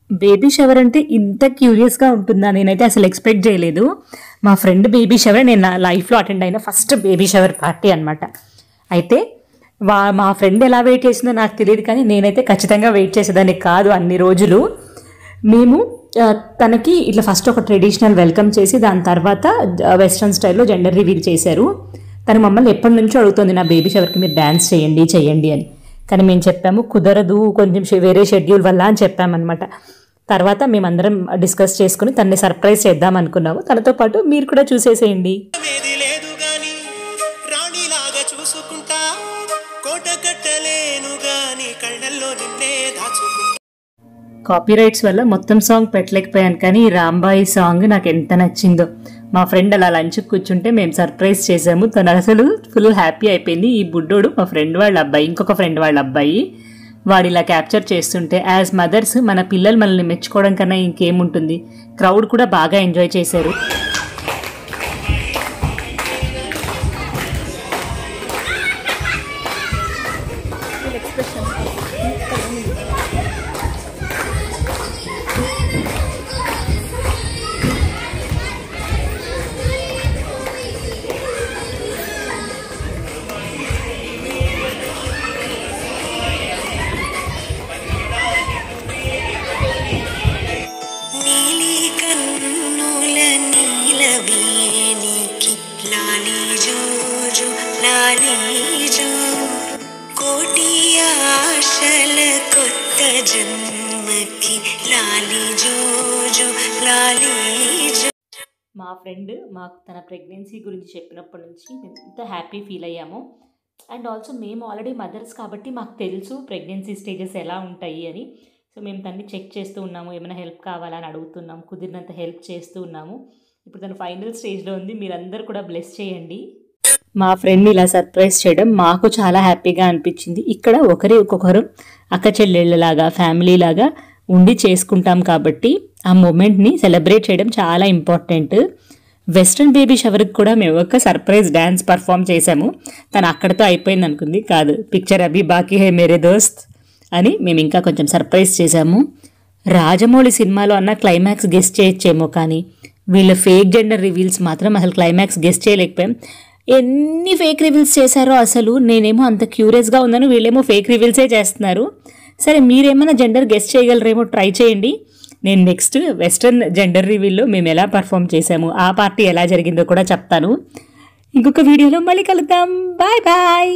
Baby shower అంటే ఇంత క్యూరియస్గా ఉంటుందా నేనైతే అసలు ఎక్స్పెక్ట్ చేయలేదు. మా ఫ్రెండ్ బేబీ షవర్ నేను నా లైఫ్లో అటెండ్ అయిన ఫస్ట్ బేబీ షవర్ పార్టీ అనమాట. అయితే మా ఫ్రెండ్ ఎలా వెయిట్ చేసిందో నాకు తెలియదు, కానీ నేనైతే ఖచ్చితంగా వెయిట్ చేసేదాన్ని కాదు అన్ని రోజులు. మేము తనకి ఇట్లా ఫస్ట్ ఒక ట్రెడిషనల్ వెల్కమ్ చేసి దాని తర్వాత వెస్ట్రన్ స్టైల్లో జెండర్ రివీల్ చేశారు. తను మమ్మల్ని ఎప్పటి నుంచో అడుగుతుంది నా బేబీ షవర్కి మీరు డ్యాన్స్ చేయండి అని. కానీ మేము చెప్పాము కుదరదు, కొంచెం వేరే షెడ్యూల్ వల్ల అని చెప్పామన్నమాట. తర్వాత మేమందరం డిస్కస్ చేసుకుని తనని సర్ప్రైజ్ చేద్దాం అనుకున్నాము. తనతో పాటు మీరు కూడా చూసేసేయండి. కాపీరైట్స్ వల్ల మొత్తం సాంగ్ పెట్టలేకపోయాను, కానీ ఈ రాంబాయి సాంగ్ నాకు ఎంత నచ్చిందో. మా ఫ్రెండ్ అలా లంచ్కి కూర్చుంటే మేము సర్ప్రైజ్ చేసాము. తను అసలు ఫుల్ హ్యాపీ అయిపోయింది. ఈ బుడ్డోడు మా ఫ్రెండ్ వాళ్ళ అబ్బాయి, ఇంకొక ఫ్రెండ్ వాళ్ళ అబ్బాయి. వాడు ఇలా క్యాప్చర్ చేస్తుంటే యాజ్ మదర్స్ మన పిల్లలు మనల్ని మెచ్చుకోవడం కన్నా ఇంకేముంటుంది. క్రౌడ్ కూడా బాగా ఎంజాయ్ చేశారు. మా ఫ్రెండ్ మాకు తన ప్రెగ్నెన్సీ గురించి చెప్పినప్పటి నుంచి మేము ఎంత హ్యాపీ ఫీల్ అయ్యామో. అండ్ ఆల్సో మేము ఆల్రెడీ మదర్స్ కాబట్టి మాకు తెలుసు ప్రెగ్నెన్సీ స్టేజెస్ ఎలా ఉంటాయి అని. సో మేము తనని చెక్ చేస్తూ ఉన్నాము, ఏమైనా హెల్ప్ కావాలని అడుగుతున్నాము, కుదిరినంత హెల్ప్ చేస్తూ ఉన్నాము. ఇప్పుడు తను ఫైనల్ స్టేజ్లో ఉంది. మీరందరూ కూడా బ్లెస్ చేయండి. మా ఫ్రెండ్ ఇలా సర్ప్రైజ్ చేయడం మాకు చాలా హ్యాపీగా అనిపించింది. ఇక్కడ ఒక్కొక్కరు అక్క చెల్లెళ్ళలాగా ఫ్యామిలీ లాగా ఉండి చేసుకుంటాం కాబట్టి ఆ మూమెంట్ని సెలబ్రేట్ చేయడం చాలా ఇంపార్టెంట్. వెస్ట్రన్ బేబీ షవర్కి కూడా మేము ఒక సర్ప్రైజ్ డ్యాన్స్ పర్ఫామ్ చేసాము. తను అక్కడితో అయిపోయింది అనుకుంది, కాదు, పిక్చర్ అభి బాకీ హే మేరే దోస్త్ అని మేము ఇంకా కొంచెం సర్ప్రైజ్ చేసాము. రాజమౌళి సినిమాలో అన్న క్లైమాక్స్ గెస్ట్ చేయొచ్చేమో, కానీ వీళ్ళ ఫేక్ జెండర్ రివీల్స్ మాత్రం అసలు క్లైమాక్స్ గెస్ట్ చేయలేకపోయాం. ఎన్ని ఫేక్ రివీల్స్ చేశారో అసలు. నేనేమో అంత క్యూరియస్గా ఉందని, వీళ్ళేమో ఫేక్ రివీల్సే చేస్తున్నారు. సరే మీరేమైనా జెండర్ గెస్ట్ చేయగలరేమో ట్రై చేయండి. నేను నెక్స్ట్ వెస్ట్రన్ జెండర్ రివీల్లో మేము ఎలా పర్ఫామ్ చేసాము, ఆ పార్టీ ఎలా జరిగిందో కూడా చెప్తాను. ఇంకొక వీడియోలో మళ్ళీ కలుద్దాం. Bye bye.